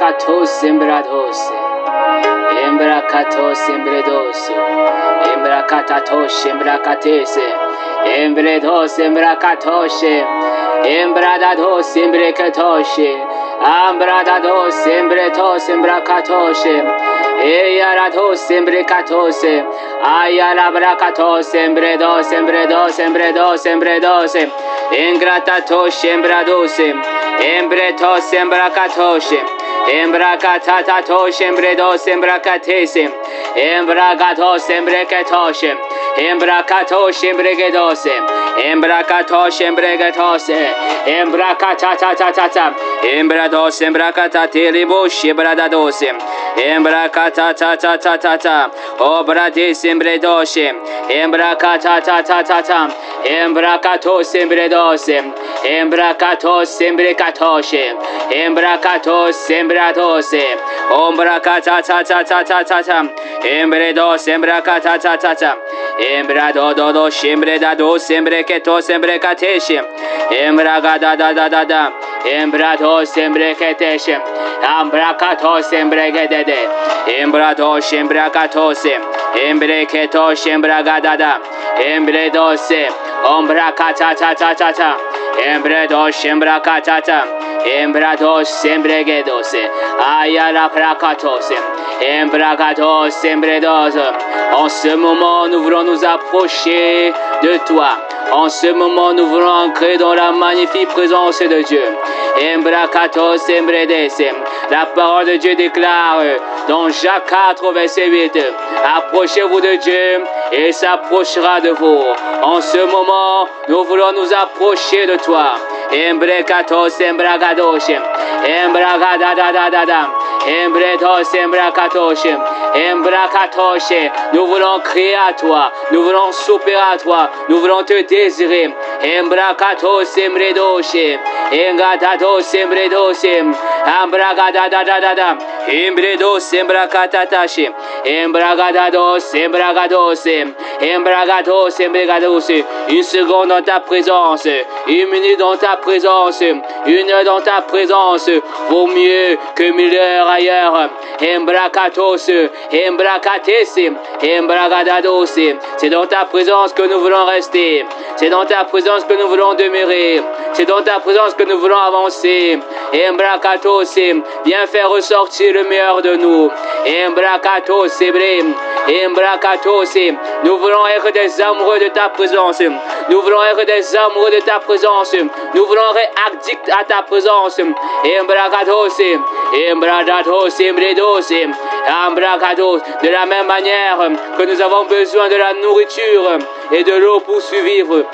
Embrakatos, embrados. Embrakatos, embredos. Embrakatatos, embrakatese. Embredos, embrakatoshe. Embradados, embrekatoshe. Ambradados, embretos, embrakatoshe. Eyarados, embrekatose. Ayalabrakatos, embredos, embredos, embredos, embredos. Engratatos, embradose. Embretos, embrakatoshe. Embrakatatatos, embredos, embrakatese. Embragatos, embrekatoshe. Embrakatos, embregadose. Embrakatos, embregatose. Embrakatatatata. Embrados, embrakatatelibos, embradadose. Embrakatatatata. Obrades, embredoshe. Embrakatatatata. Embrakatos, embredose. Embrakatos, embrekatoshe. Embrakatos, embradose. Ombrakatatatata. Embredos, embrakatatatata. Embradodos, embredados, embreketos, embrekateshe. Embragadadadada. Embrados, embreketeshe. Ambrakatos, embregedede. Embrados, embrakatos. Embreketos, embragadada. Embredose. Ombrakatatatata. Embredos, embrakatata. Embrados, embregedos. Ayala prakatos. Embragados, embredos. En ce moment, nous voulons nous approcher de toi. En ce moment, nous voulons entrer dans la magnifique présence de Dieu. Embrakatos, embredes. La parole de Dieu déclare dans Jacques 4, verset 8. Approchez-vous de Dieu et il s'approchera de vous. En ce moment, nous voulons nous approcher de toi. Embrakatos, embragados. Embragadadadada. Embredos, embrakatos. Embrakatos. Nous voulons crier à toi. Nous voulons souper à toi. Nous voulons te désirer. Embrakatos, embredos. Engadados, embredos. Embragadadadada. Embredos, embrakatatash. Embragadados, embragados. Embragados, embragados. Une seconde dans ta présence. Une minute dans ta présence. Une heure dans ta présence. Vaut mieux que 1000 heures ailleurs. Embrakatos, embrakates, embragadados. C'est dans ta présence que nous voulons rester. C'est dans ta présence que nous voulons demeurer. C'est dans ta présence que nous voulons avancer. Embrakatos, viens faire ressortir le meilleur de nous. Embrakatos, Embrakatos, nous voulons être des amoureux de ta présence. Nous voulons être des amoureux de ta présence. Nous voulons être addicts à ta présence. Embrakatos, Embradatos, Embredos, Embrakatos. De la même manière que nous avons besoin de la nourriture et de l'eau pour survivre.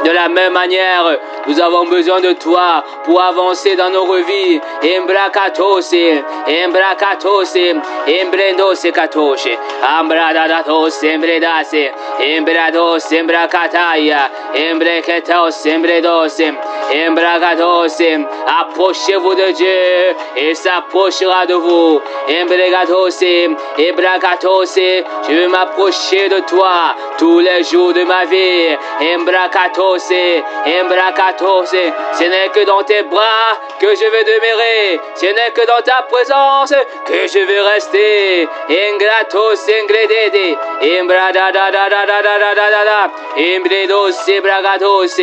De la même manière, nous avons besoin de toi pour avancer dans nos vies. Embrakatos, embrakatos, embrendos katos, ambradatos, embredas, embrados, embrakataya, embreketos, embredos, embragados. Approchez-vous de Dieu et s'approchera de vous. Embregados, embrakatos, je veux m'approcher de toi tous les jours de ma vie. Embrakatos, Embrakatos, ce n'est que dans tes bras que je vais demeurer, ce n'est que dans ta présence que je vais rester. Engratos, engredede, embradadadadadadadada, embredos, embragados,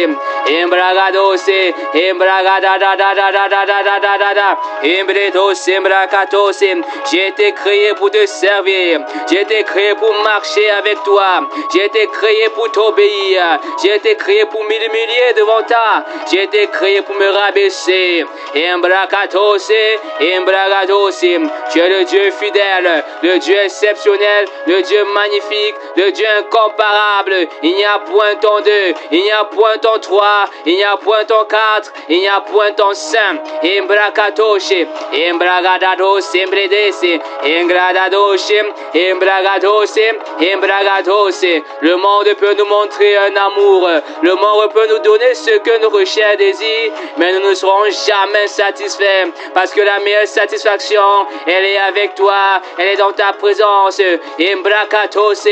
embragados, embragadadadadadadadada, embredos, embrakatos. J'ai été créé pour te servir, j'ai été créé pour marcher avec toi, j'ai été créé pour t'obéir, j'ai été créé pour m'humilier devant toi. J'ai été créé pour me rabaisser. Embrakatos, embragados. Tu es le Dieu fidèle, le Dieu exceptionnel, le Dieu magnifique, le Dieu incomparable. Il n'y a point en deux, il n'y a point en trois, il n'y a point en quatre, il n'y a point en cinq. Embrakatos, embragadados, embredes, engradados, embragados, Embragadose. Le monde peut nous montrer un amour. Le monde peut nous donner ce que nos chers désirent, mais nous ne serons jamais satisfaits parce que la meilleure satisfaction, elle est avec toi, elle est dans ta présence. Embrakatose,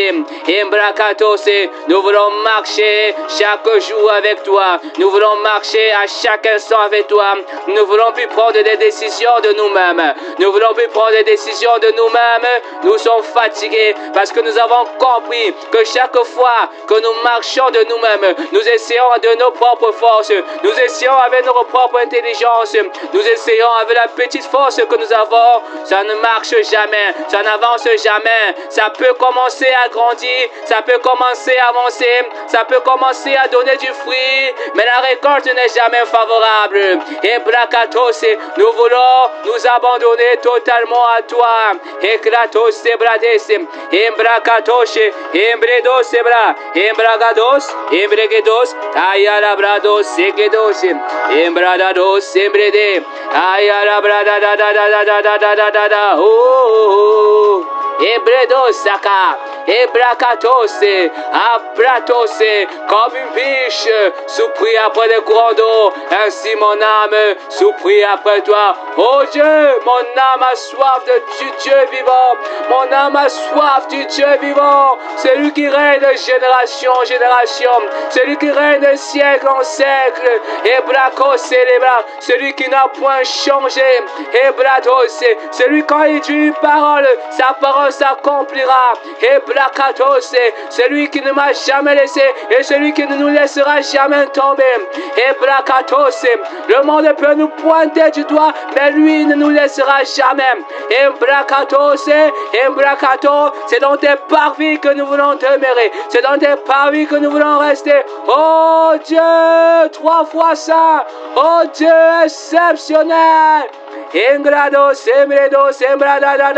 Embrakatose. Nous voulons marcher chaque jour avec toi. Nous voulons marcher à chaque instant avec toi. Nous ne voulons plus prendre des décisions de nous-mêmes. Nous ne voulons plus prendre des décisions de nous-mêmes. Nous sommes fatigués parce que nous avons compris que chaque fois que nous marchons de nous-mêmes, nous essayons de nos propres forces. Nous essayons avec notre propre intelligence. Nous essayons avec la petite force que nous avons. Ça ne marche jamais. Ça n'avance jamais. Ça peut commencer à grandir. Ça peut commencer à avancer. Ça peut commencer à donner du fruit. Mais la récolte n'est jamais favorable. Et Brakatos, nous voulons nous abandonner totalement à toi. Et Kratos, Brades, Embrakatos, Embredos, Ebra, Embragados, Embregedos, Ayalabrados, Segedos, Embradados, Embrede, Ayalabrada, da, oh, Ebredos, Saka, Ebrakatos, Abratos, comme une biche, souprie après les courants d'eau, ainsi mon âme souprie après toi. Oh Dieu, mon âme a soif du Dieu vivant, mon âme a soif du Dieu vivant, celui qui règne de génération en génération, celui qui règne de siècle en siècle, Ebrakos, celui qui n'a point changé, Ebratos, celui quand il dit une parole, sa parole s'accomplira, Ebrakatos, celui qui ne m'a jamais laissé et celui qui ne nous laissera jamais tomber, Ebrakatos, le monde peut nous pointer du doigt, mais lui ne nous laissera jamais, Ebrakatos, Embrakato, c'est dans tes parvis que nous voulons demeurer, c'est dans tes parvis que nous voulons rester, oh Dieu, 3 fois ça, oh Dieu exceptionnel, Engrado, Sembredo, Sembrada, da.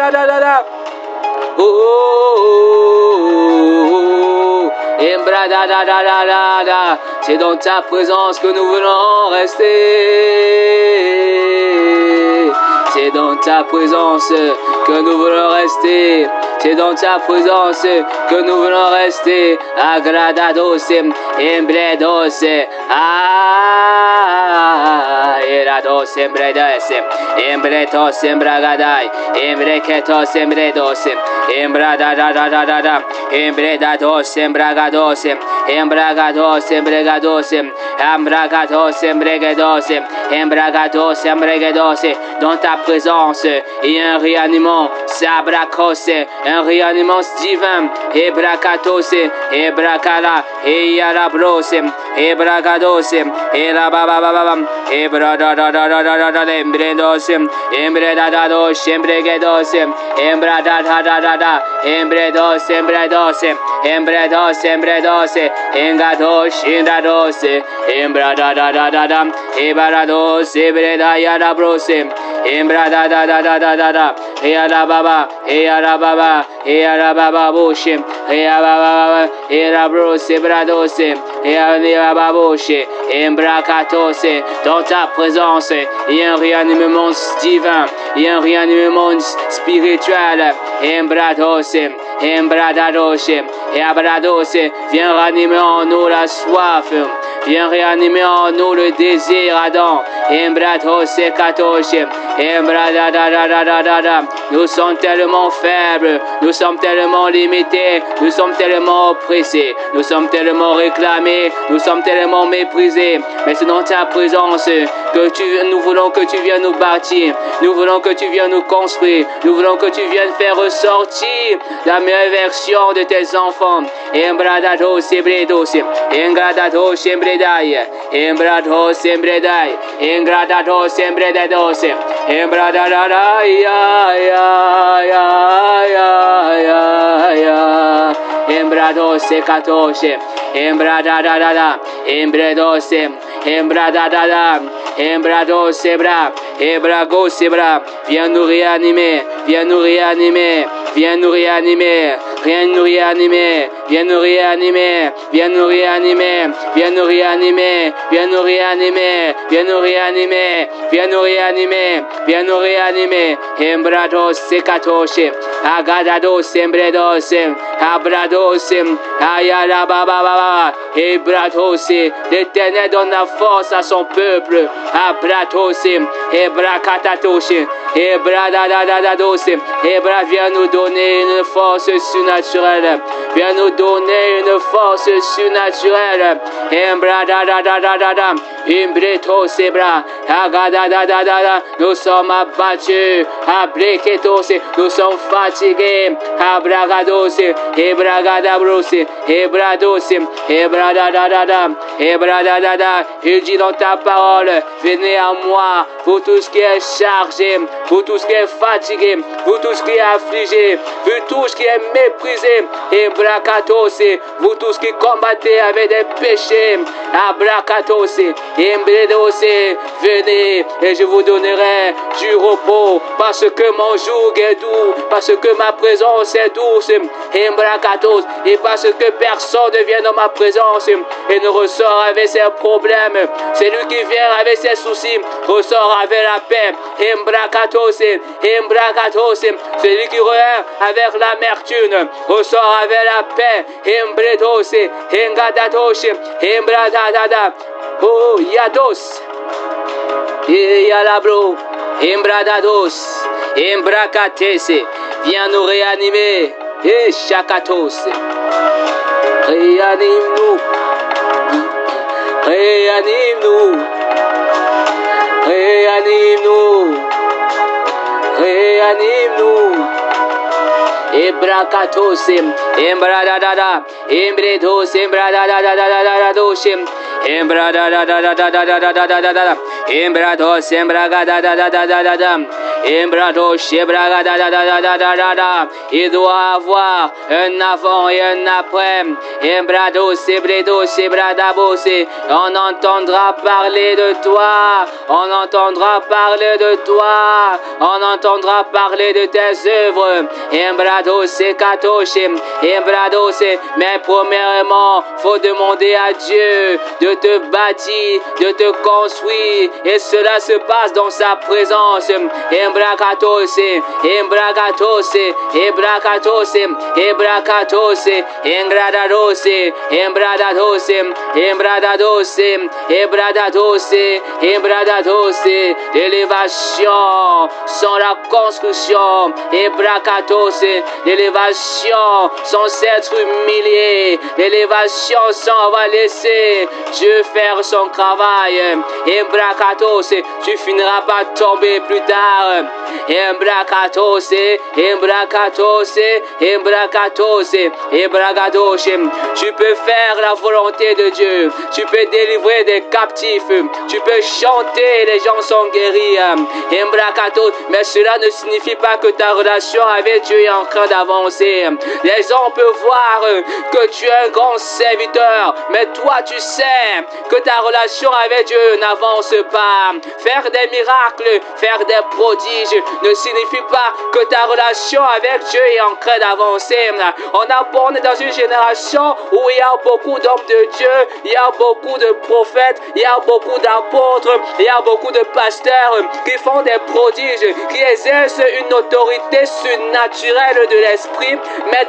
C'est dans ta présence que nous voulons rester. C'est dans ta présence que nous voulons rester. C'est dans ta présence que nous voulons rester. Agradados, embredos, erados, embredos, embretos, embragadai, embreketos, embredos, embradadadadada, embredados, embragados, embragados, embregados, embragados, embregados, embragados, embregados. Dans ta présence, il y a un réanimant, sabrakos, un réanimant divin, ebrakatos, ebrakala, eyarabros, ebragados, erababababam, ebradadadadadada, embredos, embredadados, embregados, embradadadada, embredos, embredos, embredos, embredos, engados, engados, embradadadada, ebarados, ebredayarabros, embradadadadada, eyarababa, eyarababa, eyarababa, boshim, eyarababa, eyarabros, ebrados, eyarababos, embrakatos. Dans ta présence, il y a un réanimement divin, il y a un réanimement spirituel, embrados, embradados, ebrados. Viens ranimer en nous la soif. Viens réanimer en nous le désir, Adam. Embrados et katos. Embradadadadadada. Nous sommes tellement faibles. Nous sommes tellement limités. Nous sommes tellement oppressés. Nous sommes tellement réclamés. Nous sommes tellement méprisés. Mais c'est dans ta présence que nous voulons que tu viennes nous bâtir. Nous voulons que tu viennes nous construire. Nous voulons que tu viennes faire ressortir la meilleure version de tes enfants. Embradados ebredos. Engradados embredai. Embrados embredai. Engradados embredados. Embradadai. Embrados ekatos. Embradadada. Embredos. Embradadada. Embrados ebra. Ebragos ebra. Viens nous réanimer. Viens nous réanimer. Viens nous réanimer. Viens nous réanimer. viens nous réanimer, viens nous réanimer, viens nous réanimer, viens nous réanimer, viens nous réanimer, viens nous réanimer, viens nous réanimer. Embrados sekatoshe, agadados embredos, abrados, ayala baba baba, ebrados. L'Éternel donne la force à son peuple. Abrados, ebrakatatos, ebradadadados, ebra viens nous donner une force surnaturelle. Viens nous donner une force surnaturelle. Embradadadadada, imbretos ebra, agadadadada. Nous sommes abattus, abreketos, nous sommes fatigués. Abragados, ebragadabros, ebrados, ebradadadada, ebradadada. Il dit dans ta parole, venez à moi, vous tous qui êtes chargés, vous tous qui êtes fatigués, vous tous qui êtes affligés, vous tous qui êtes méprisés, ebrakatos, vous tous qui combattez avec des péchés, abrakatos, embredos, venez et je vous donnerai du repos, parce que mon joug est doux, parce que ma présence est douce, embrakatos, et parce que personne ne vient dans ma présence et ne ressort avec ses problèmes. C'est lui qui vient avec ses soucis, ressort avec la paix. Embrakatos, embrakatos, c'est lui qui revient avec l'amertume, ressort avec la paix. Embredos, engadatos, embradadada, oh yados, yalabro, embradados, embrakates, viens nous réanimer, et chakatos, réanime-nous. Réanime-nous, réanime-nous, réanime-nous. Ebrakatos, embradadada, embredos, embradadadadadados, embradadadadadadadadadada, embrados, embragadadadadadadada, embrados, embragadadadadadadada. Il doit avoir un avant et un après. Embrados, ebredos, ebradabos. On entendra parler de toi, on entendra parler de toi, on entendra parler de tes œuvres. Embrados, ekatosh, embrados. Mais premièrement, faut demander à Dieu de te bâtir, de te construire, et cela se passe dans sa présence. Embrakatos, embrakatos, embrakatos, embrakatos, engradados, embradados, embradados, embradados, embradados. L'élévation sans la construction. Embrakatos, l'élévation sans s'être humilié. L'élévation sans va laisser Dieu faire son travail. Embrakatos, tu finiras par tomber plus tard. Embrakatos, embrakatos, embrakatos, embragados. Tu peux faire la volonté de Dieu. Tu peux délivrer des captifs. Tu peux chanter, les gens sont guéris. Embrakatos, mais cela ne signifie pas que ta relation avec Dieu est en train d'avancer. Les hommes peuvent voir que tu es un grand serviteur, mais toi tu sais que ta relation avec Dieu n'avance pas. Faire des miracles, faire des prodiges ne signifie pas que ta relation avec Dieu est en train d'avancer. On est dans une génération où il y a beaucoup d'hommes de Dieu, il y a beaucoup de prophètes, il y a beaucoup d'apôtres, il y a beaucoup de pasteurs qui font des prodiges, qui exercent une autorité surnaturelle de l'esprit, mais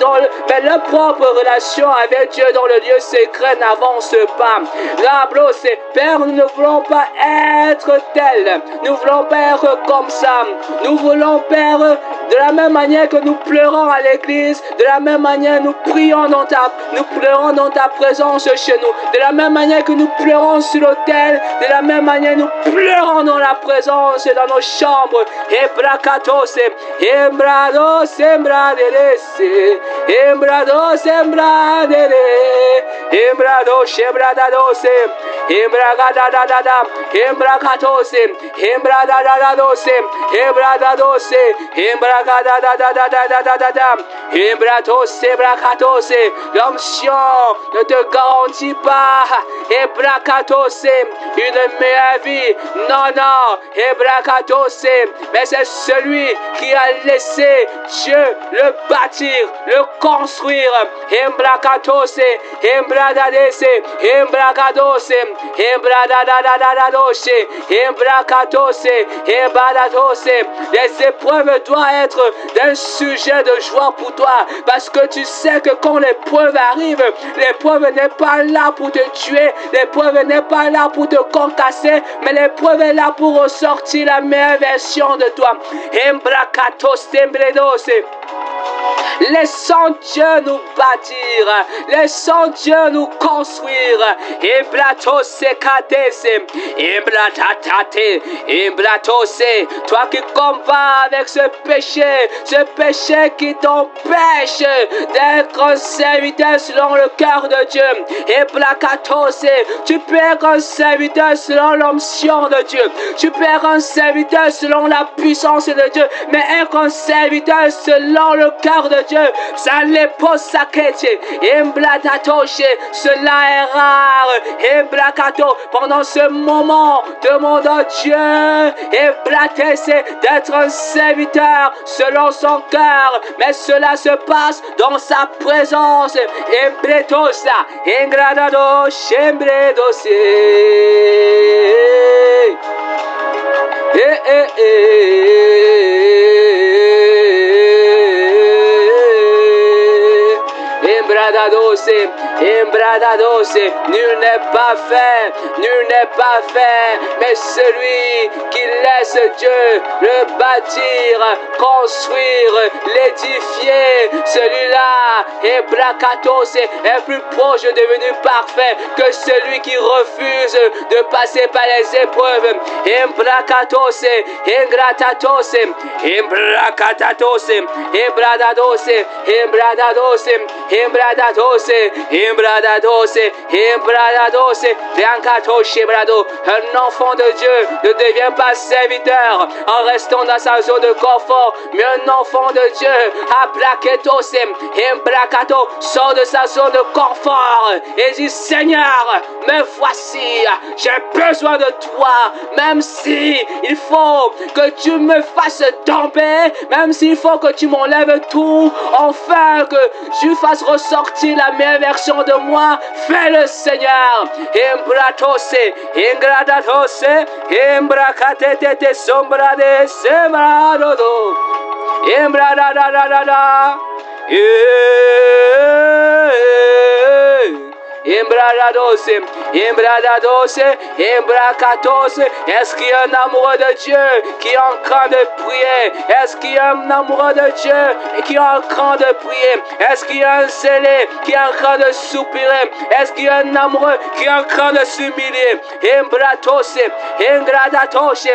leur propre relation avec Dieu dans le lieu secret n'avance pas. La blosse, Père, nous ne voulons pas être tels, nous voulons pas être comme ça, nous voulons, Père, de la même manière que nous pleurons à l'église, de la même manière nous pleurons dans ta présence chez nous, de la même manière que nous pleurons sur l'autel, de la même manière nous pleurons dans la présence, dans nos chambres. Ebrakatos, embrados, embraderes, embrados, embradere, embrados, embradados, Embragadadadada, Embrakatose, Embradadadose, Embradadose, Embragadadadadadadada, Embratose, Brakatose. L'onction ne te garantit pas, Ebrakatose, une meilleure vie. Non, non, Ebrakatose, mais c'est celui qui a laissé Dieu le bâtir, le construire. Embrakatose, Embradadese, Embrakadose, Embradadadadadose, Embrakatose, Embradadose. Les épreuves doivent être d'un sujet de joie pour toi, parce que tu sais que quand l'épreuve arrive, l'épreuve n'est pas là pour te tuer, l'épreuve n'est pas là pour te concasser, mais l'épreuve est là pour ressortir la meilleure version de toi. Embrakatose, Embredose. Laissons Dieu nous bâtir, laissons Dieu nous construire. Embratose katese, embratate, embratose. Toi qui combats avec ce péché qui t'empêche d'être un serviteur selon le cœur de Dieu. Embrakatose, tu peux être un serviteur selon l'onction de Dieu. Tu peux être un serviteur selon la puissance de Dieu, mais être un serviteur selon le cœur de Dieu, ça l'épouse sakete, emblatatoche, cela est rare, emblakato, pendant ce moment, demande à Dieu, emblatese, d'être un serviteur selon son cœur, mais cela se passe dans sa présence, embretosa, engradado, embredose, Embradadose, nul n'est pas fait, mais celui qui laisse Dieu le bâtir, construire, l'édifier, celui-là, Embrakatose, est plus proche de devenir parfait que celui qui refuse de passer par les épreuves. Embrakatose, Engratatose, Embrakatose, Embradadose, Embradadose, Embradadose, Embradadose, Embradadose, Biancatoshe Brado. Un enfant de Dieu ne devient pas serviteur en restant dans sa zone de confort, mais un enfant de Dieu, Aplaketose, Embrakato, sort de sa zone de confort et dit: Seigneur, me voici, j'ai besoin de toi, même si il faut que tu me fasses tomber, même s'il faut que tu m'enlèves tout, enfin que tu fasses ressortir la meilleure version de moi, fais-le Seigneur. Embratose, Engradatose, Embrakatete sombrade, sembradodo, Embradadadada, Embradadose, Embradadose, Embrakatose. Est-ce qu'il y a un amoureux de Dieu qui est en train de prier? Est-ce qu'il y a un amoureux de Dieu qui est en train de prier? Est-ce qu'il y a un zélé qui est en train de soupirer? Est-ce qu'il y a un amoureux qui est en train de s'humilier? Embratose, Engradatose,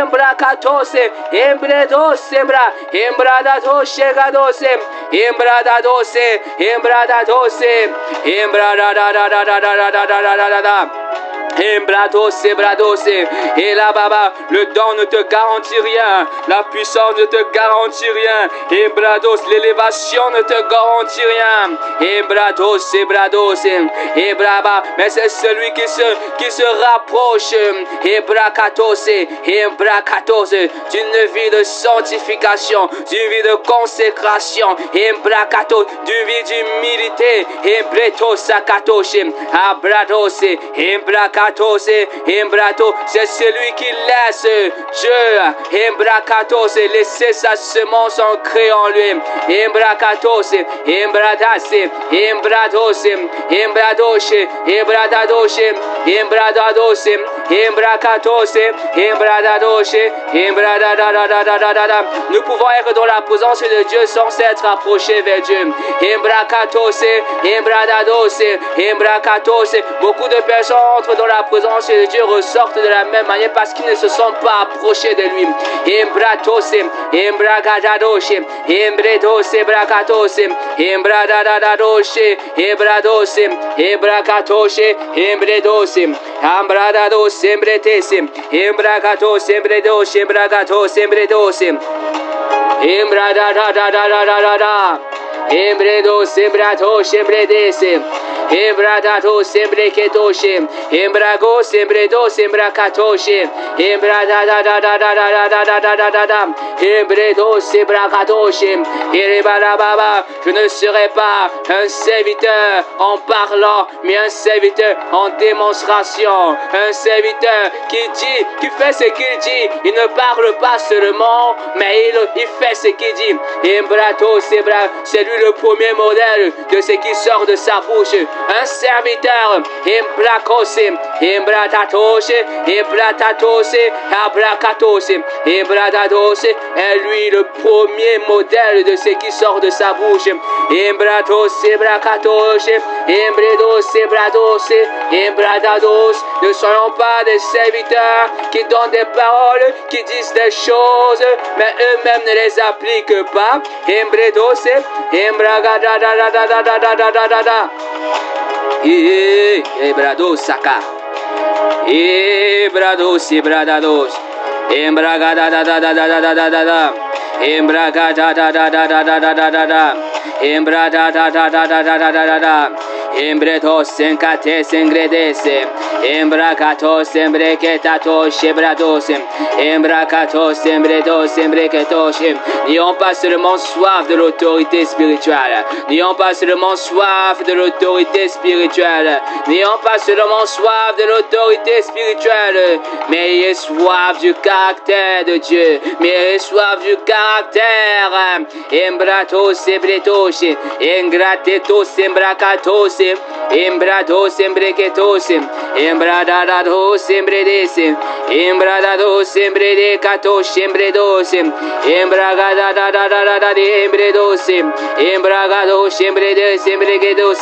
Embrakatose, Embredose, Embradadose, Gadose, Embradadose, Embradadose, Embradadose. Embradose, et là baba, le don ne te garantit rien, la puissance ne te garantit rien, Embradose, l'élévation ne te garantit rien, Embradose, Ebraba, mais c'est celui qui se rapproche, Ebrakatose, d'une vie de sanctification, d'une vie de consécration, Embrakato, d'une vie d'humilité, Embretosakatoshe, Abradose, Embrakatose, Embrato, c'est celui qui laisse Dieu, Embrakatose, laisser sa semence ancrée en lui, Embrakatose, Embradase, Embradose, Embradoshe, Embradadoshe, Embradadose, Embrakatose, Embradadoshe, Embradadadadadadada. Nous pouvons être dans la présence de Dieu sans s'être approchés vers Dieu. Embrakatose, Embradadose, Embrakatose. Beaucoup de personnes entrent dans la présence de Dieu, ressortent de la même manière parce qu'ils ne se sont pas approchés de lui. Embratose, Embragadadoshe, Embredose, Brakatose, Embradadadadoshe, Ebradose, Ebrakatoshe, Embredose. Ambradado sembretesim. Embragato sembredos. Embragato sembredosim. Embradadadadadadada. Embredo sembrato sembredese. Embradato sembreketoshe. Embrago sembredo sembrakatoshe. Embradadadadadadadadadada. Embredo sembrakatoshe. Erebalababa. Je ne serai pas un serviteur en parlant, mais un serviteur en démonstration. Un serviteur qui dit, qui fait ce qu'il dit. Il ne parle pas seulement, mais il fait ce qu'il dit. Embrato sembra, c'est lui le premier modèle de ce qui sort de sa bouche. Un serviteur, Embracose, Embratatoche, Embratatoche, Abracatose, Embratatoche est lui le premier modèle de ce qui sort de sa bouche. Embratos, Embracatoche, Embredos, Embrados, Embradados. Ne soyons pas des serviteurs qui donnent des paroles, qui disent des choses, mais eux-mêmes ne les appliquent pas. Embredos, Embragadadadadadadadadada. Ebrados, Saka. Ebrados, Ebradados. Embragadadadadadadadada. Embragadadadadadadadada. Embradadadadadadadada. Embretos sencates engredese. Embracatos embrequetatos ebrados. Embracatos embredos embrequetos. N'ayons pas seulement soif de l'autorité spirituelle. N'ayons pas seulement soif de l'autorité spirituelle. N'ayons pas seulement soif de l'autorité spirituelle. Mais ayez soif du caractère de Dieu. Mais ayez soif du caractère. Embratos embretos. Engratetos embracatos. Embrados embrequetos. Embradados embredese. Embradados embredecatos embredos. Embragadadadadadada embredos. Embragados embredes embregedos.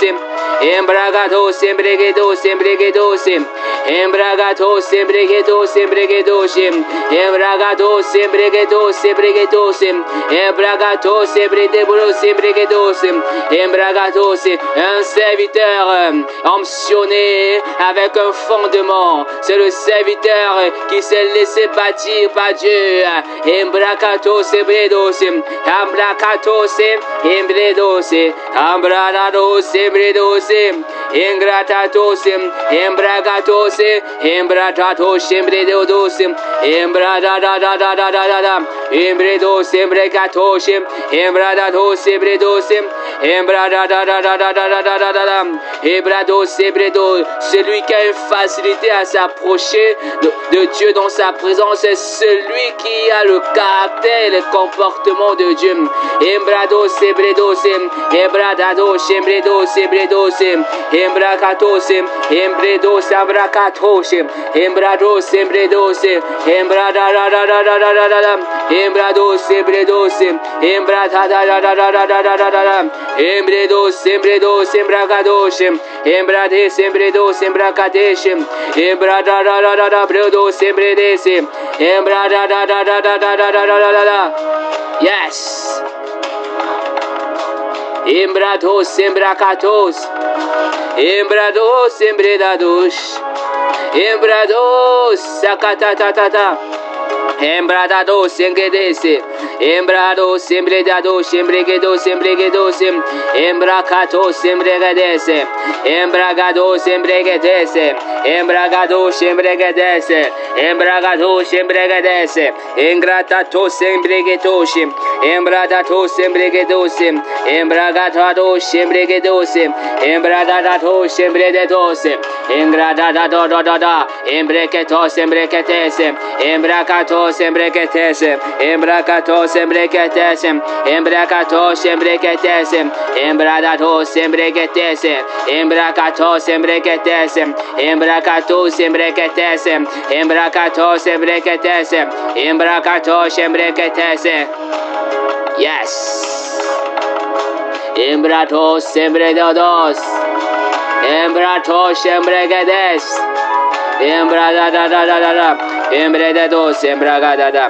Embragados embregedos embregedos. Embragados embregedos embregedos. Embragados embregedos embregedos. Embragados embregedos embregedos. Embragados, un serviteur ambitionné avec un fondement. C'est le serviteur qui s'est laissé bâtir par Dieu. Embragados embredos. Embragados embredos. Embradados embredos. Ingratatos. Embragatos. Embratatos embredos. Embradadadadadada. Embredos embregatos. Embradados embredos. Ebrados, Ebredos, celui qui a une facilité à s'approcher de Dieu dans sa présence, c'est celui qui a le caractère et le comportement de Dieu. Embrados, Ebredos, Ebradados, Ebredos, Ebredos, Embracatos, Embredos, Abracatos, Embrados, Ebredos, Embradadadadadadada, Embrados, Ebredos, Embradadadadadadada. Embredos, embredos, embragados, embrades, embredos, embragadesh, embradadadadada, bredos, embredes, embradadadadadadada. Yes. Embrados, embracatos, embrados, embredados, embrados, sacatatata. Embradados, engredese, embrados, embredados, embregedos, embregedos, embracatos, embregedese, embragados, embregedese, embragados, embregedese, embragados, embregedese, engratatos, embregetos, embradatos, embregedos, embragatados, embregedos, embradatos, embregedos, engradadadadada, embregetos, embregetese, embragatos, embregetes, embragatos, embregetes, embragatos, embregetes, embradatos, embregetes, embragatos, embregetes, embragatos, embregetes, embragatos, embregetes, embragatos, embregetes. Yes. Embratos, embregados, embratos, embregedes. Embradadadadada, embredados, embragadada,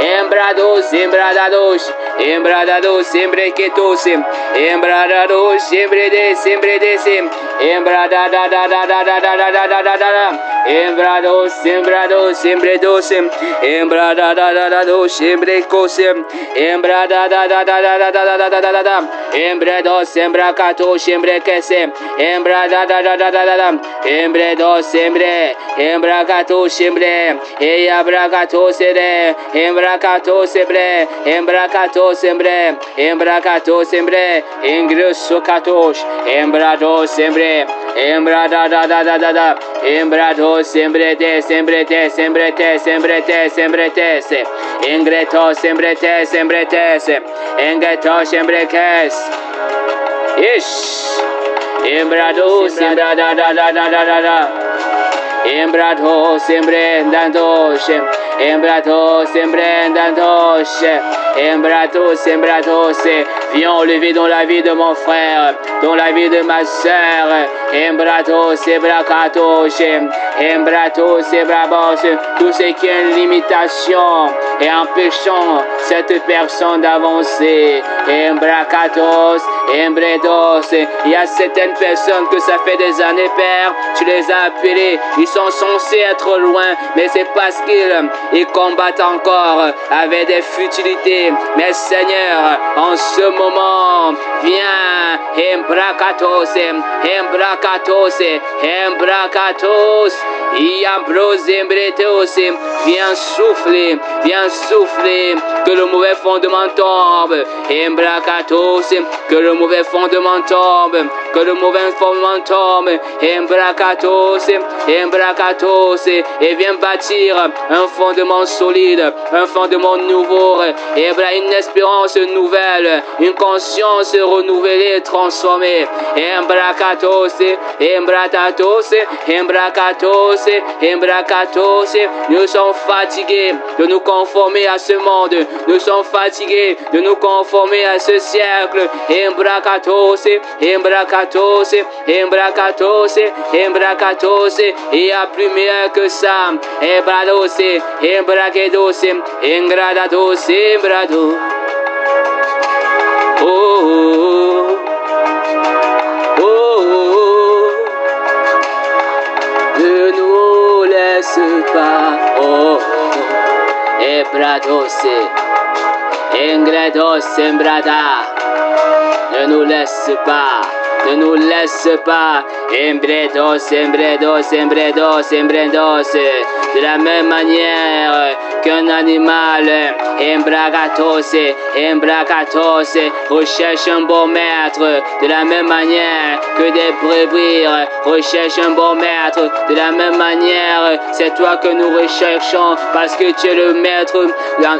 embrados, embradados, embradados, embrequetos, embradados, embredes, embredes, embradadadadadadadadadadada, embrados, embrados, embredos, embradadadadados, embrecos, embradadadadadadadadadada, embredos, embracatos, embreques, embradadadadadadada, embredos, embre, embracatos, embre, eabracatos, embracatos, embre, embracatos, embre, embracatos, embre, ingresocatos, embrados, embre, embradadadadadada, embrados, embretes, embretes, embretes, embretes, embretes, ingretos, embretes, embretes, engretos, embreques, ish, embrados, embradadadadadada, embrados, embrendandos, embrados, embrendandos, embrados, embrados, viens enlever dans la vie de mon frère, dans la vie de ma sœur, embrados, embracatos, embrados, embrabos, tout ce qui est une limitation et empêchant cette personne d'avancer, embracatos, embredos, il y a certaines personnes que ça fait des années, Père, tu les as appelés, ils sont censés être loin, mais c'est parce qu'ils combattent encore avec des futilités. Mais Seigneur, en ce moment, viens, embracatos, embracatos, embracatos, iambros, embretos, viens souffler, que le mauvais fondement tombe, embracatos, que le mauvais fondement tombe, que le mauvais fondement tombe, embracatos, embracatos, et viens bâtir un fondement solide, un fondement nouveau, et une espérance nouvelle, une conscience renouvelée, transformée, embracatos, embratatos, embracatos, embracatos, nous sommes fatigués de nous conformer à ce monde, nous sommes fatigués de nous conformer à ce siècle, embracatos, embracatos, embracatos, embracatos, il y a plus meilleur que ça, embrados, embraquedos, engradados, embrado. Oh, oh, oh, oh, ne nous laisse pas, oh, oh, embrados, engrados, embrada, ne nous laisse pas. Ne nous laisse pas, embredos, embredos, embredos, embredos, de la même manière qu'un animal, embragatos, embragatos, recherche un bon maître, de la même manière que des brebis recherchent un bon maître, de la même manière, c'est toi que nous recherchons, parce que tu es le maître,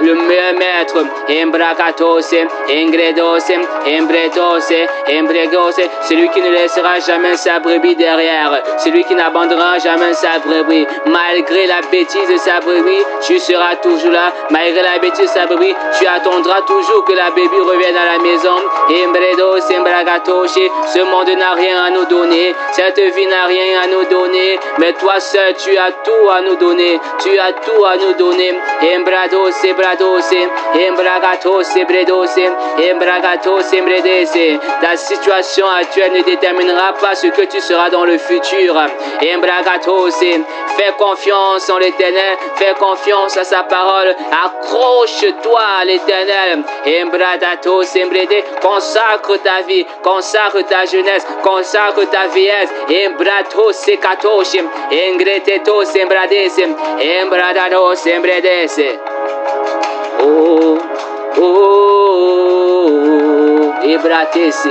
le meilleur maître, embragatos, engredos, embredos, embregos, celui qui ne laissera jamais sa brebis derrière, celui qui n'abandonnera jamais sa brebis, malgré la bêtise de sa brebis, tu seras toujours là, malgré la bêtise de sa brebis, tu attendras toujours que la brebis revienne à la maison, embredos, embragatos, ce monde n'a rien à nous donner, cette vie n'a rien à nous donner, mais toi seul, tu as tout à nous donner, tu as tout à nous donner, embrados, embrados, embragatos, embredos, embragatos, embredes, ta situation actuelle ne déterminera pas ce que tu seras dans le futur. Embragatos, fais confiance en l'Éternel, fais confiance à sa parole, accroche-toi à l'Éternel. Embradatos, embrede, consacre ta vie, consacre ta jeunesse, consacre ta vieillesse. Embratos, sekatos, engretetos, embrades, embradados, embredes. Oh, oh, oh, embrates.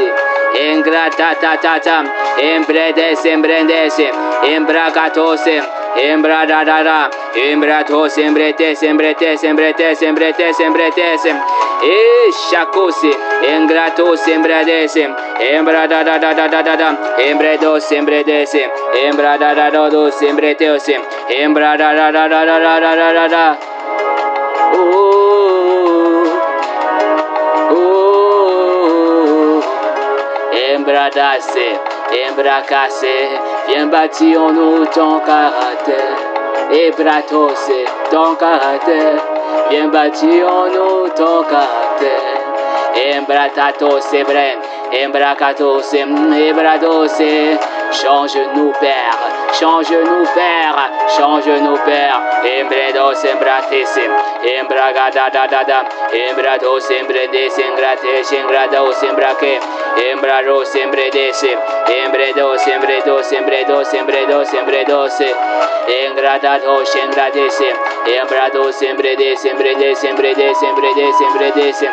Engratatatam, embredes, embrendes, embragatos, embradadada, embratos, embretes, embretes, embretes, embretes, embretes, e chacos, engratos, embrades, embradadadadadada, embredos, embredes, embradadados, embreteos, embradadadadadada. Embradase, embracase, viens bâtir en nous ton caractère. Ebratos, ton caractère. viens bâtir en nous ton caractère. Embratato sebren, embrakato sem, ebradose. Change-nous, Père, change-nous, Père, change-nous, Père. Embredos, embratesim, embragadadadada, embrados, embredes, engrates, engrados, embrake, embrados, embredesim, embredos, embredos, embredos, embredos, embredos, engradados, engradesim, embrados, embredes, embredes, embredes, embredes, embredes,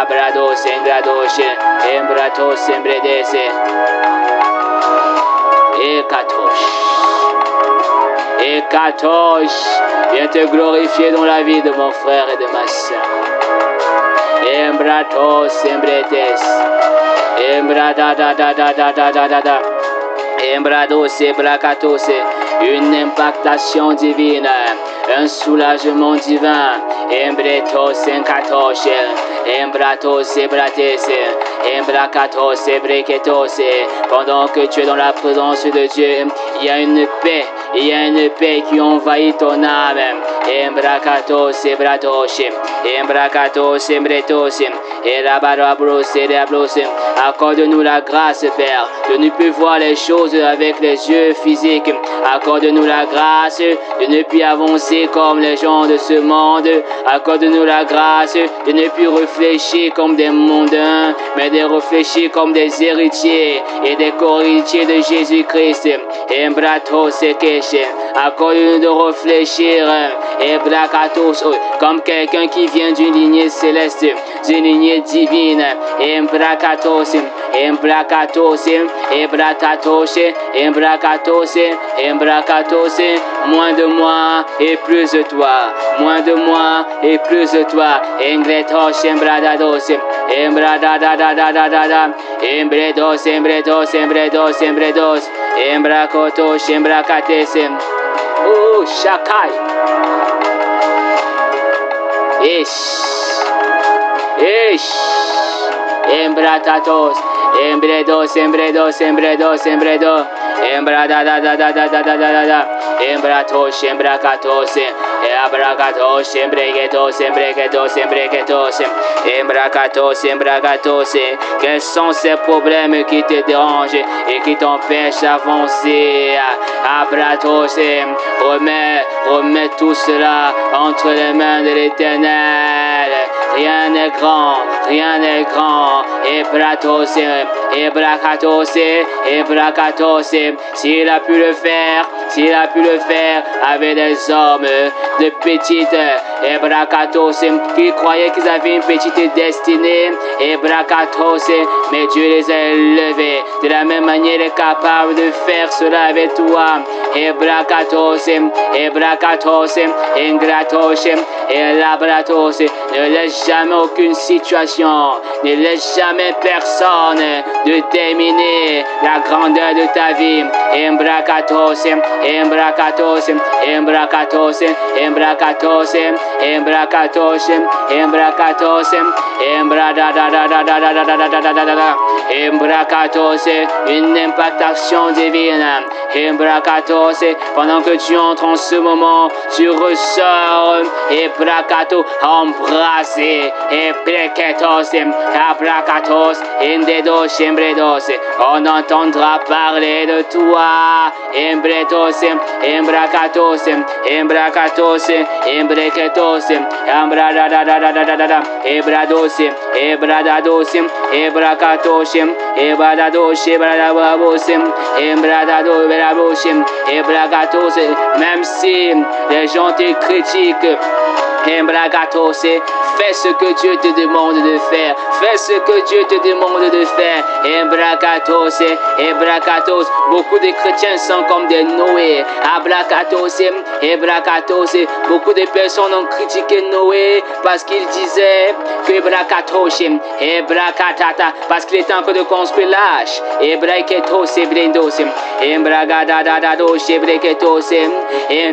abrados, engrados, embratos, embredes. Ekatosh, viens te glorifier dans la vie de mon frère et de ma soeur. Embratos, embretes, embradadadadadadadada, embrados, embrakatos, une impactation divine, un soulagement divin. Embretos, enkatosh, embratos, embrates, embrakatos, ebreketos. Pendant que tu es dans la présence de Dieu, il y a une paix. Il y a une paix qui envahit ton âme. Embrakatos, ebratos, embrakatos, embretos, erabarabros, erabros. Accorde-nous la grâce, Père, de ne plus voir les choses avec les yeux physiques. Accorde-nous la grâce de ne plus avancer comme les gens de ce monde. Accorde-nous la grâce de ne plus réfléchir comme des mondains, mais de réfléchir comme des héritiers et des co-héritiers de Jésus-Christ. Embratos, accorde-nous de réfléchir comme quelqu'un qui vient d'une lignée céleste, d'une lignée divine. Embrakatos, embrakatos, embrakatos, embrakatos, embrakatos. Moins de moi et plus de toi. Moins de moi et plus de toi. Engretos, embradados, embradadadadadada, embredos, embredos, embredos, embredos, embrakotos, embrakates. Oh, Shakai. Embratatos, embredos, embredos, embredos, embredos, embradadadadadadada, embratos, embrakatos, abrakatos, embregetos, embregetos, embregetos, embrakatos, embrakatos. Quels sont ces problèmes qui te dérangent et qui t'empêchent d'avancer? Abratos, remets tout cela entre les mains de l'Éternel. Rien n'est grand, rien n'est grand. Ebratos, ebrakatos, ebrakatos. S'il a pu le faire, s'il a pu le faire avec des hommes de petites ebrakatos qui croyaient qu'ils avaient une petite destinée, ebrakatos, mais Dieu les a élevés. De la même manière, il est capable de faire cela avec toi. Ebrakatos, ebrakatos, ingratos, elabratos. Ne laisse jamais aucune situation, ne laisse jamais personne déterminer la grandeur de ta vie. Embrakatos, embrakatos, embrakatos, embrakatos, embrakatos, embrakatos, embradadadadadadadadadada, embrakatos, une impactation divine. Embrakatos, pendant que tu entres en ce moment, tu ressors, embrakato, embrasser, embrakatos, abrakatos, endedos, embredos. On entendra parler de toi. Embretos, embrakatos, embrakatos, embreketos, embradadadadadada, ebrados, ebradados, ebrakatos, ebradados, ebradados, embradado, ebrabos, ebrakatos. Même si les gens te critiquent, embrakatos, fais ce que Dieu te demande de faire. Fais ce que Dieu te demande de faire. Embrakatos, ebrakatos. Beaucoup de chrétiens sont comme des Noé. Abrakatos, ebrakatos. Beaucoup de personnes ont critiqué Noé parce qu'il disait que ebrakatos, ebrakatata, parce qu'il était en train de construire l'arche. Ebraketos, ebrendos, embragadadadados, ebreketos.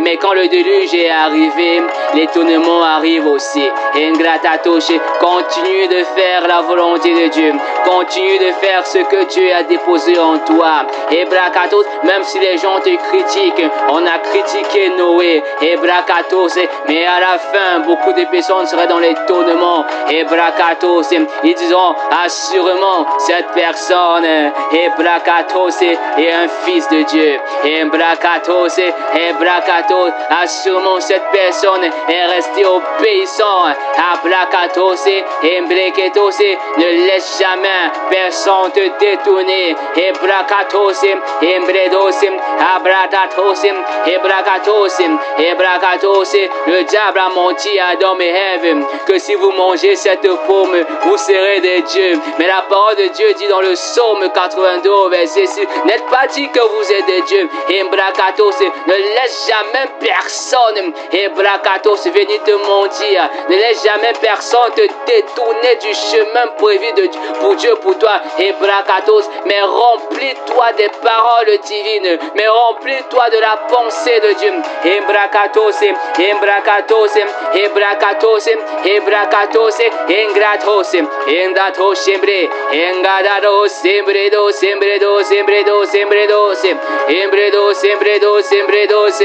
Mais quand le déluge est arrivé, l'étonnement guérison arrive aussi. Ingratatoche, continue de faire la volonté de Dieu. Continue de faire ce que Dieu a déposé en toi. Ebrakatos, même si les gens te critiquent, on a critiqué Noé. Ebrakatos, mais à la fin, beaucoup de personnes seraient dans l'étonnement. Ebrakatos, ils diront assurément cette personne, Ebrakatos, est un fils de Dieu. Ebrakatos, assurément cette personne est restée obéissante. Abrakatos, Embreketos, ne laisse jamais personne te détourner. Ebrakatos, Embredos, Abradatos, Ebrakatos, le diable a menti à Adam et Ève que si vous mangez cette pomme, vous serez des dieux. Mais la parole de Dieu dit dans le psaume 82, verset 6, n'êtes pas dit que vous êtes des dieux. Ebrakatos, ne laisse jamais personne, Ebrakatos, venir te mentir. Ne laisse jamais personne te détourner du chemin prévu pour Dieu, pour toi. Ebrakatos, mais remplis-toi des paroles divines. Mais remplis-toi de la pensée de Dieu. Ebrakatos, Ebrakatos, Ebrakatos, Ebrakatos, Engratos, Endatos, Embre, Engadados, Embredos, Embredos, Embredos, Embredos, Embredos, Embredos, Embredos,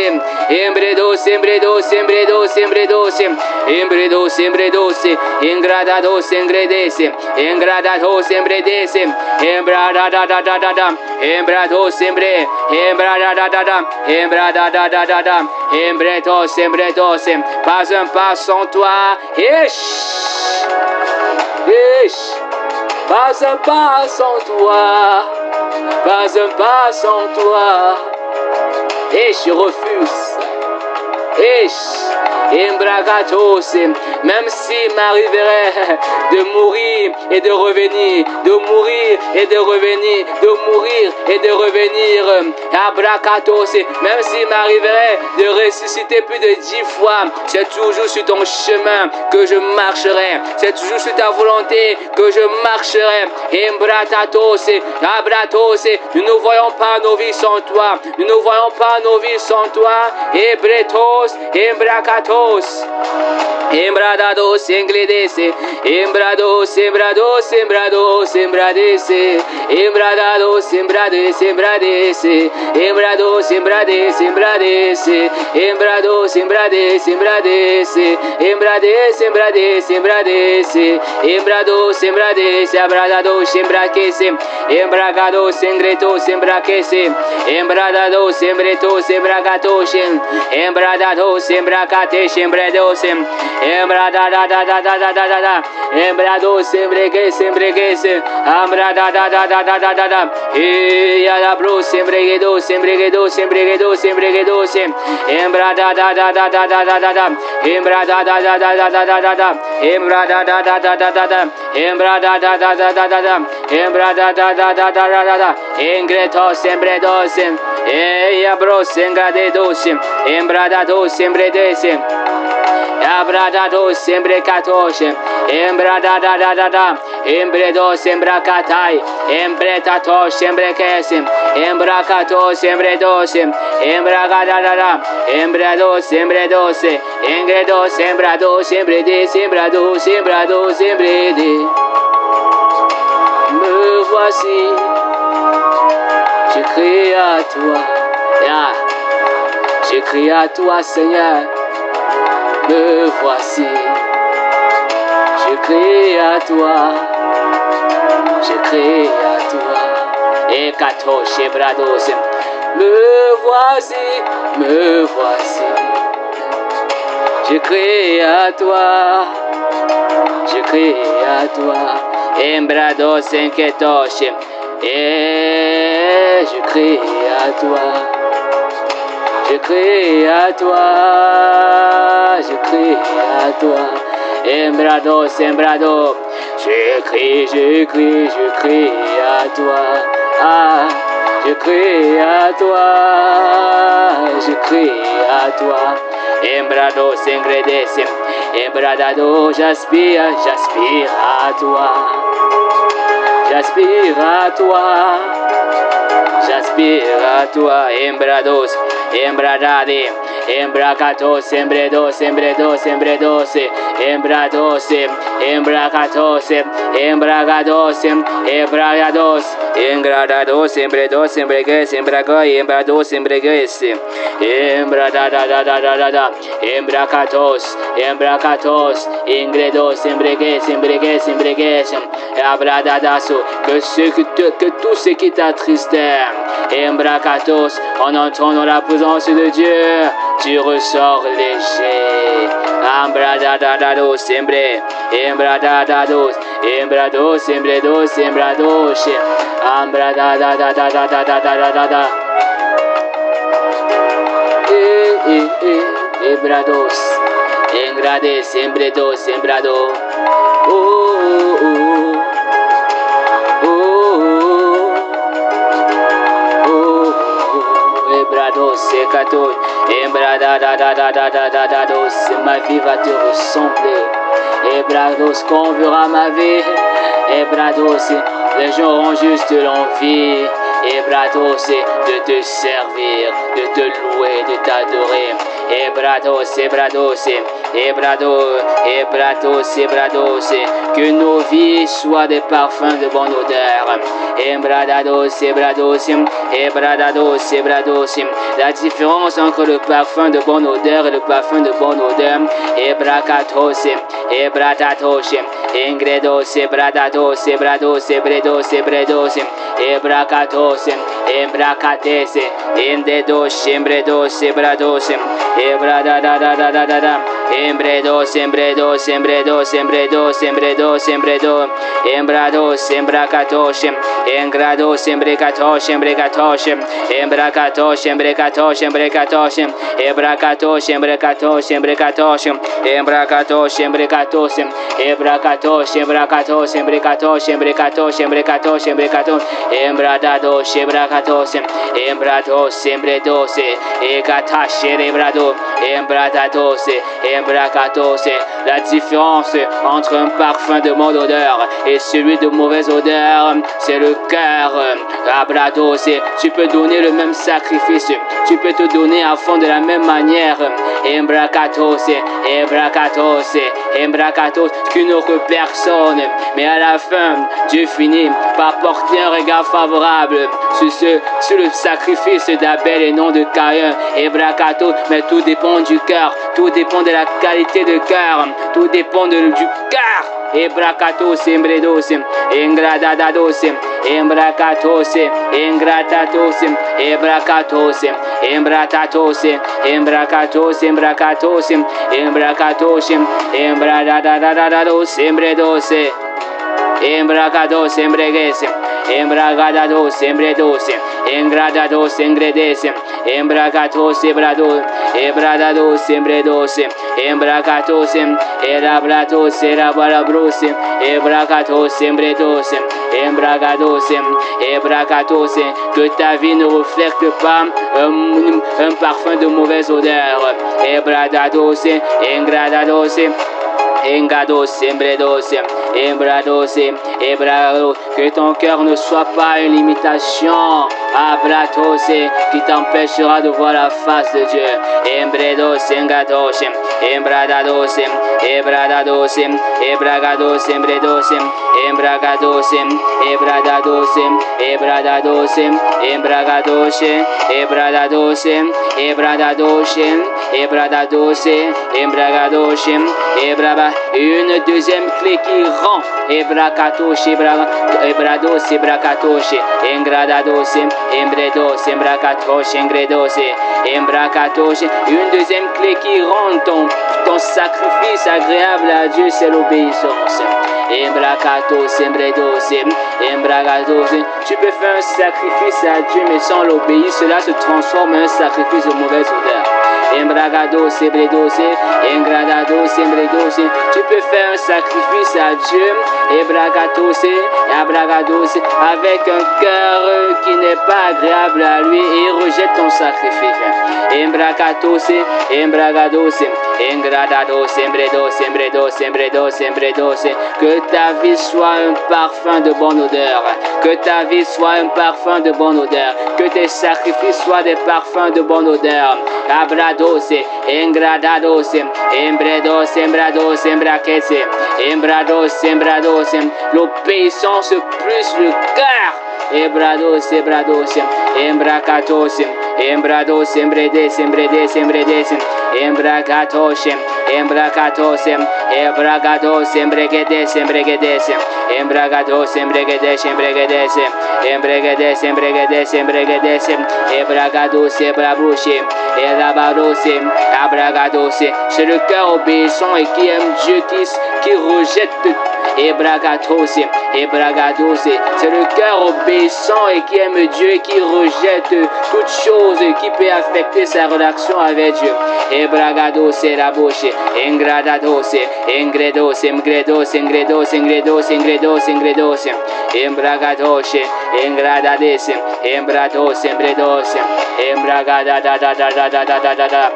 Embredos, Embredos, Embredos, Embredos, Embredos, Embredos, Engradados, Engredes, Engradados, Embredes, Embradadadadada, Embrados, Embre, Embradadadada, Embradadadada, Embredos, Embredos, pas un pas sans toi, pas un pas sans toi, pas un pas sans toi, et je refuse. Embragatos, même s'il m'arriverait de mourir et de revenir, de mourir et de revenir, de mourir et de revenir, Abrakatos, même s'il m'arriverait de ressusciter plus de 10 fois, c'est toujours sur ton chemin que je marcherai, c'est toujours sur ta volonté que je marcherai. Embratatos, Abratos, nous ne voyons pas nos vies sans toi, nous ne voyons pas nos vies sans toi. Ebretos, Embrakatos, Embradados, Engledese, Embrados, Embrados, Embrados, Embradese, Embradados, Embrades, Embradese, Embrados, Embrades, Embradese, Embrados, Embrades, Embradese, Embrades, Embrades, Embradese, Embrados, Embrades, Abradados, Embraquese, Embragados, Engretos, Embraquese, Embradados, Embretos, Embragatos, Embradados, Embracates, Embredos, Embradadadadadadada, Embrados, Embregues, Embregues, Ambradadadadadada, Yalabros, Embreguedos, Embreguedos, Embreguedos, Embreguedos, Embradadadadadadada, Embradadadadadada, Embradadadadadada, Embradadadadadada, Embradadadadadada, Engretos, Embredos, Yabros, Engadedos, Embradados, Embredes, Abradados, Embrecatos, Embradadadada, Embredos, Embracatai, Embretatos, Embreques, Embracatos, Embredos, Embragadadada, Embrados, Embredos, Engredos, Embrados, Embredes, Embrados, Embrados, Embrede. Me voici, je crie à toi, je crie à toi, Seigneur. Me voici, je crie à toi, je crie à toi. Et Katos, Brados, me voici, me voici. Je crie à toi, je crie à toi. Embrados, Enketos, et je crie à toi. Je crie à toi, je crie à toi, Embrados, Embrado, je crie, je crie, je crie à toi, je crie à toi, je crie à toi, Embrados, Engredes, Embradado, j'aspire, j'aspire à toi, j'aspire à toi. J'aspire à toi, Embrados, Embradade, embrakatos, embredos, embredos, embredos, embrados, embrakatos, embragados, embragados, engradados, embredos, embregues, embragoi, embrados, embregues, embradadadadadada, embrakatos, embrakatos, ingredos, embregues, embregues, embregues, abradadaso, que tout ce qui t'attristait, embrakatos, en entendant la présence de Dieu, tu ressors léger. Ambradadados, embre, embradados, embrados, embredos, embrados, ambradadadadadadadadada. Embrados, engrades, embredos, embrado. Embrados, secatos, embradadadadadadadados, ma vie va te ressembler. Embrados, quand on verra ma vie, embrados, les gens auront juste l'envie. Embrados, de te servir, de te louer, de t'adorer. Embrados, embrados, embrados, embrados, embrados, que nos vies soient des parfums de bonne odeur. Embradados, embrados, embradados, embrados. La différence entre le parfum de bonne odeur et le parfum de bonne odeur. Ebrakatos, ebradatos, engredos, ebradados, ebrados, ebredos, ebredos, ebrakatos, embrakates, endedos, embredos, ebrados, ebradadadadadada, embredos, embredos, embredos, embredos, embredos, embredos, embrados, embrakatos, engrados, embrecatos, embrecatos, embracatos, embrecatos, embracatos, embracatos, embracatos, embracatos, embracatos, embracatos, embracatos, embracatos, embracatos, embracatos, embracatos, embracatos, embradados, embracatos, embrados, embredos, ecatash, embrado, embradados, embracatos. La différence entre un parfum de bonne odeur et celui de mauvaise odeur, c'est le cœur. Abrados, tu peux donner le même sacrifice, tu peux te donner à fond de la même manière. Embracatos, embracatos, embracatos, qu'une autre personne. Mais à la fin, Dieu finit par porter un regard favorable sur le sacrifice d'Abel et non de Caïn. Embracatos, mais tout dépend du cœur, tout dépend de la qualité de cœur, tout dépend du cœur. Embracatos, embredos, engradadados, embracatos, engratatos, embracatos, embratatos, embracatos, embracatos, embracatos, embradadados, embredos, embracados, embregues, embragadados, embredos, engradados, engredes, embracatos, ebrados, ebradados, embredos, embracatos, erabratos, erabalabros, embracatos, embredos, embragados, embracatos, que ta vie ne reflète pas un parfum de mauvaise odeur. Ebradados, engradados, engados, embredos, embrados, ebrados, que ton cœur ne soit pas une limitation, abratos, qui t'empêchera de voir la face de Dieu. Embredos, engados, embradados, ebradados, ebragados, embredos, embragados, ebradados, ebradados, embragados, ebradados, ebradados, ebradados, embragados, ebraba. Une deuxième clé qui rend ebrakatos, ebrados, ebrakatos, engradados, embredos, embrakatos, engredos, embrakatos. Une deuxième clé qui rend ton sacrifice agréable à Dieu, c'est l'obéissance. Embrakatos, embredos, embragados. Tu peux faire un sacrifice à Dieu, mais sans l'obéir, cela se transforme en un sacrifice de mauvaise odeur. Embragados, embredos, engradados, embredos. Tu peux faire un sacrifice à Dieu, ebragatos, abragados, avec un cœur qui n'est pas pas agréable à lui et il rejette ton sacrifice. Embrakatose, embragadose, engradadose, embredose, embredose, embredose, embredose. Que ta vie soit un parfum de bonne odeur. Que ta vie soit un parfum de bonne odeur. Que tes sacrifices soient des parfums de bonne odeur. Abradose, engradadose, embredose, embradose, embrakese, embradose, embradose. L'obéissance plus le cœur. Ebrados, ebrados, embracatos, embrados, embredes, embredes, embredes, embracatos, embracatos, embragados, embregedes, embregedes, embragados, embregedes, embregedes, embregedes, embregedes, embregedes, ebragados, ebrabouche, elabados, abragados. C'est le cœur obéissant et qui aime Dieu, qui rejette Ebragatos, ebragados. C'est le cœur obéissant et qui aime Dieu et qui rejette toute chose qui peut affecter sa relation avec Dieu. Ebragados, la bouche, engradados, engredos, engredos, engredos, engredos, engredos, engredos, embragados, engradades, embrados, embredos, embragadadadadadadadada,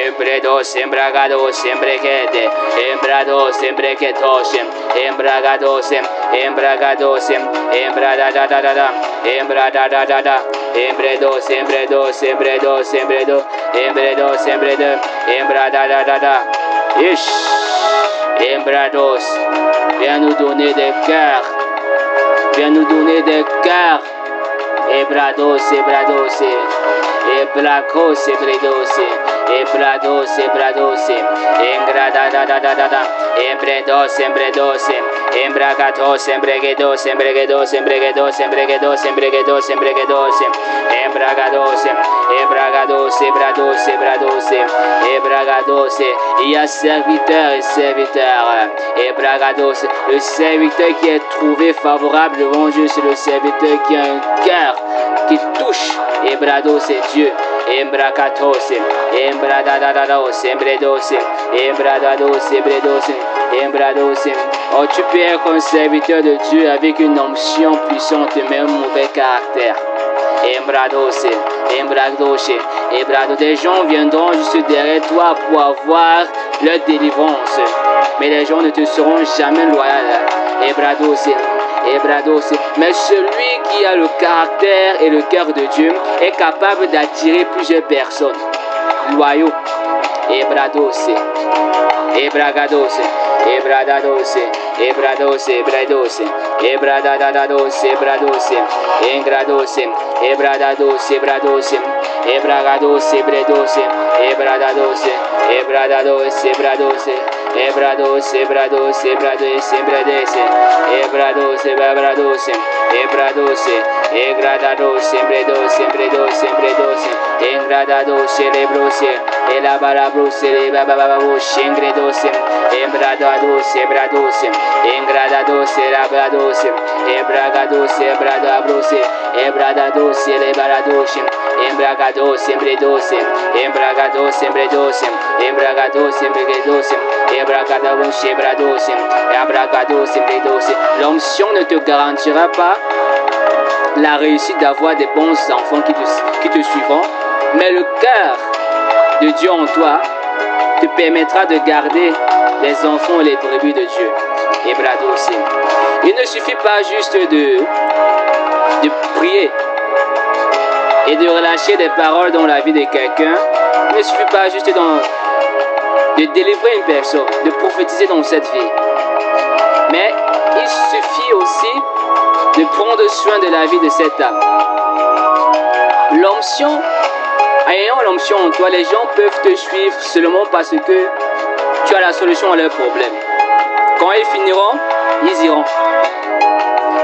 embredos, embragados, embregede, embrados, embregetos, embragados, embragados, embradadadada, embradadada, embredos, embredos, embredos, embredos, embredos, embredos, embradadada, ish, embrados. Viens nous donner des cœurs, viens nous donner des cœurs. Ebrados, ebrados, ebracos, ebredos, ebrados, ebrados, engradadadadada, embredos, embredos, embragatos, embregedos, embregedos, embregedos, embregedos, embregedos, embregedos, embragados, ebragados, ebrados, ebrados, ebragados. Il y a serviteur et serviteur. Ebragados, le serviteur qui est trouvé favorable devant Dieu, c'est le serviteur qui a un cœur qui touche. Ebrados, c'est Dieu. Embrakatos, embradadados, embredos, embradados, embredos, embrados. Oh, tu peux être un serviteur de Dieu avec une onction puissante mais un mauvais caractère. Embrados, embrados, embrados. Des gens viendront juste derrière toi pour avoir leur délivrance, mais les gens ne te seront jamais loyaux. Embrados, embrados. Mais celui qui a le caractère et le cœur de Dieu est capable d'attirer plusieurs personnes loyaux. Ebrados, ebragados, ebradados, ebrados, ebrados, ebradadados, ebrados, engrados, ebradados, ebrados, ebragados, ebredos, ebradados, ebradados, ebrados, ebrados, ebrados, ebrados, ebrades, ebrados, ebrados, ebrados, egradados, embredos, embredos, embredos, engradados, cerebros, elabarabros, elabababos, engredos, embradados, ebrados, engradados, elabrados, ebragados, ebradabros, ebradados, elebarados, embragados, embredos, embragados, embredos, embragados, embregados, ebragados, ebrados, abragados, embredos. L'onction ne te garantira pas la réussite d'avoir des bons enfants qui te suivront, mais le cœur de Dieu en toi te permettra de garder les enfants et les brebis de Dieu. Ebrados. Il ne suffit pas juste de prier et de relâcher des paroles dans la vie de quelqu'un. Il ne suffit pas juste de délivrer une personne, de prophétiser dans cette vie. Mais il suffit aussi de prendre soin de la vie de cette âme. L'onction, ayant l'onction en toi, les gens peuvent te suivre seulement parce que tu as la solution à leurs problèmes. Quand ils finiront, ils iront.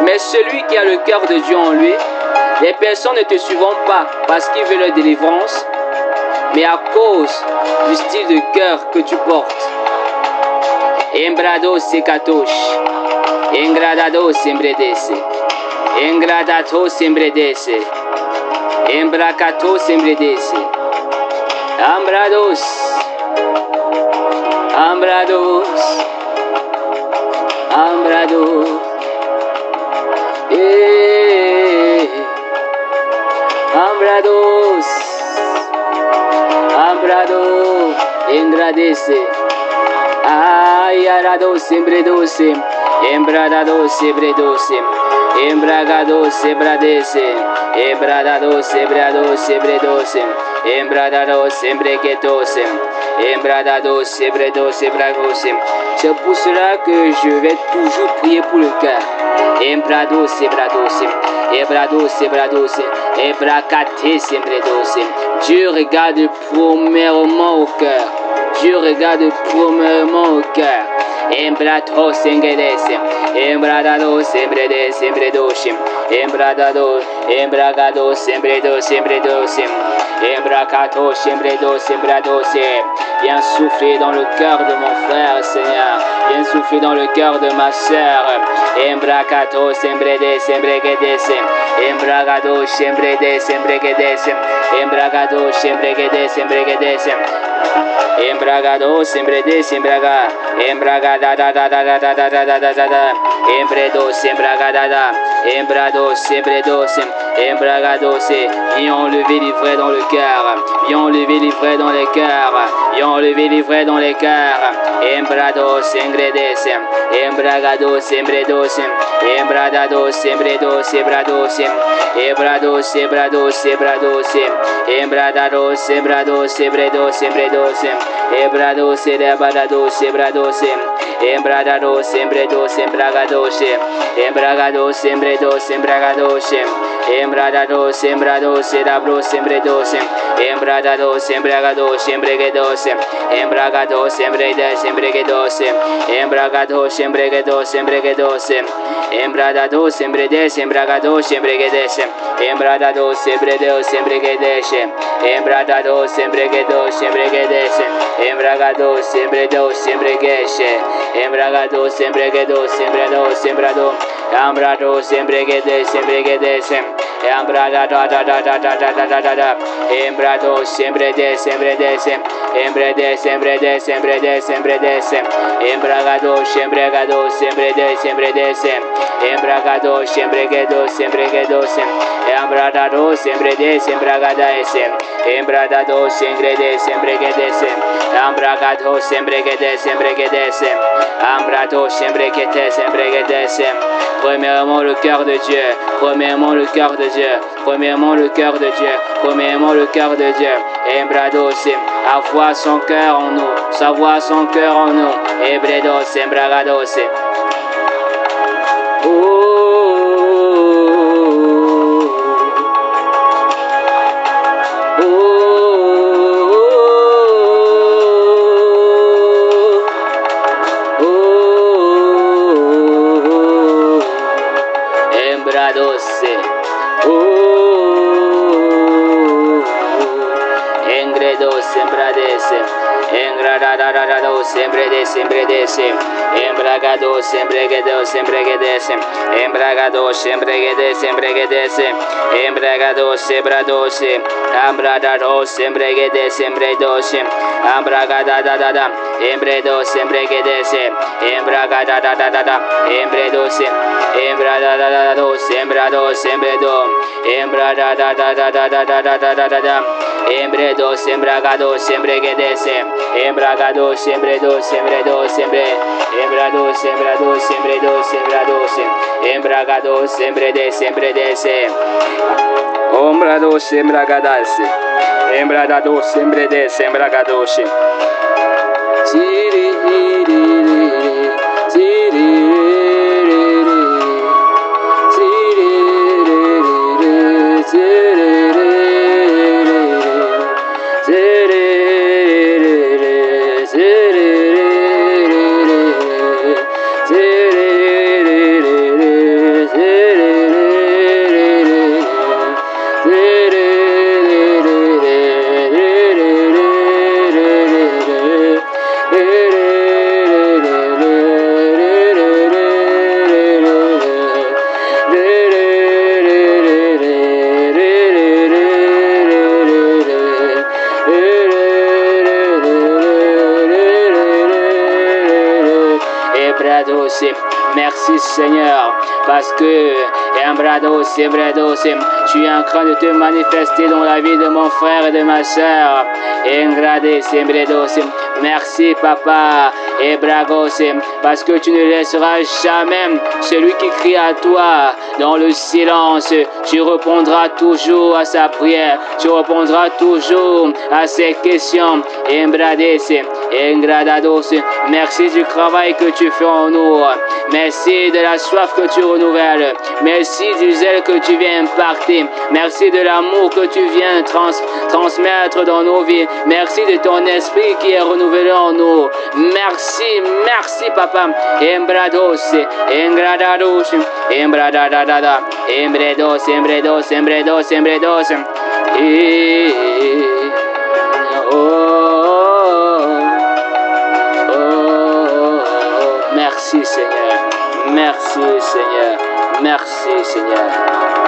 Mais celui qui a le cœur de Dieu en lui, les personnes ne te suivront pas parce qu'ils veulent leur délivrance, mais à cause du style de cœur que tu portes. Embrados secatosh, engradados embredese, engradatos embredese, embracatos embredese, ambrados, ambrados, ambrados. Embrados, Ambrado, Engradece, Ayarados, Embredoce, Embradados, Ebredoce, Embragados, Ebradece, Embradados, Ebrados, Ebredoce, Embradados, Embreguetos, Embradados, Ebredos, Ebragos. C'est pour cela que je vais toujours prier pour le cœur. Embrados, Ebrados, Ebrados, Ebrados, Ebracates, Embredos. Dieu regarde premièrement au cœur. Dieu regarde premièrement au cœur. Embrados, Engredes, Embradados, Embredes, Embredos, Embradados, Embragados, Embredos, Embredos, Embracatos, Embredos, Embrados. Viens souffler dans le cœur de mon frère, Seigneur. Viens souffler dans le cœur de ma sœur. Embracatos, Embredes, Embreguedes, Embragados, Embredes, Embreguedes, Embragados, Embreguedes, Embreguedes. Embragados, Embredes, Embraga, Embragada, da da da da da da da da da da, Embredos, Embragada, Embrados, Embredos, Embragados. Viens enlever l'ivraie dans le cœur, viens enlever l'ivraie dans les cœurs, viens enlever l'ivraie dans les cœurs. Embrados, Engredes, Embragados, Embredos, Embradados, Embredos, Ebrados, Ebrados, Ebrados, Ebrados, Embradados, Ebrados, Ebredos, Embredos, Ebrados, Ebradados, Ebrados, Embradados, Embredos, Embragados, Embragados, Embredos, Embragados, Embradados, Embrados, Erabros, Embredos, Embradados, Embragados, Embreguedos, Embragados, Embredes, Embreguedos, Embragados, Embreguedos, Embreguedos, Embradados, Embredes, Embragados, Embreguedes, Embradados, Embredeos, Embreguedes, Embradados, Embreguedos, Embreguedes, Embragados, Embredeos, Embreguedes, Embragados, Embreguedos, Embrados, Embrado, Ambrados, Embreguedes, Embreguedes, Embrada da da da da da da da da da, Embrados, Embredes, Embredes, Embredes, Embredes, Embredes, Embredes, Embragados, Embregados, Embredes, Embredes, Embragados, Embreguedos, Embreguedos, Embradados, Embredes, Embragades, Embradados, Engredes, Embreguedes, Embragados, Embreguedes, Embreguedes, Embrados, Embreguedes, Embreguedes. Premièrement le cœur de Dieu, premièrement le cœur de Dieu, premièrement le cœur de Dieu, premièrement le cœur de Dieu. Embrados, avoir son cœur en nous, savoir son cœur en nous. Ebredos, Embragados. Embradados, Embredes, Embredes, Embragados, Embreguedos, Embreguedes, Embragados, Embreguedes, Embreguedes, Embragados, Ebrados, Ambradados, Embreguedes, Embredos, Ambragadadada, Embredos, Embreguedes, Embragadadada, Embredos, Embradadados, Embrados, Embredo, Embradadadadadadadadada, Embredos, Embragados, Embreguedes, Embragados, Embredos, Embredos, Embrados, Embrados, Embredos, Embrados, Embragados, Embredes, Embredes, Ombrados, Embragadas, Embradados, Embredes, Embragados. Merci Seigneur, parce que tu es en train de te manifester dans la vie de mon frère et de ma sœur. Merci Papa, parce que tu ne laisseras jamais celui qui crie à toi dans le silence. Tu répondras toujours à sa prière, tu répondras toujours à ses questions. Merci du travail que tu fais en nous. Merci de la soif que tu renouvelles. Merci du zèle que tu viens imparter. Merci de l'amour que tu viens transmettre dans nos vies. Merci de ton esprit qui est renouvelé en nous. Merci, merci Papa. Merci Seigneur, merci Seigneur, merci Seigneur.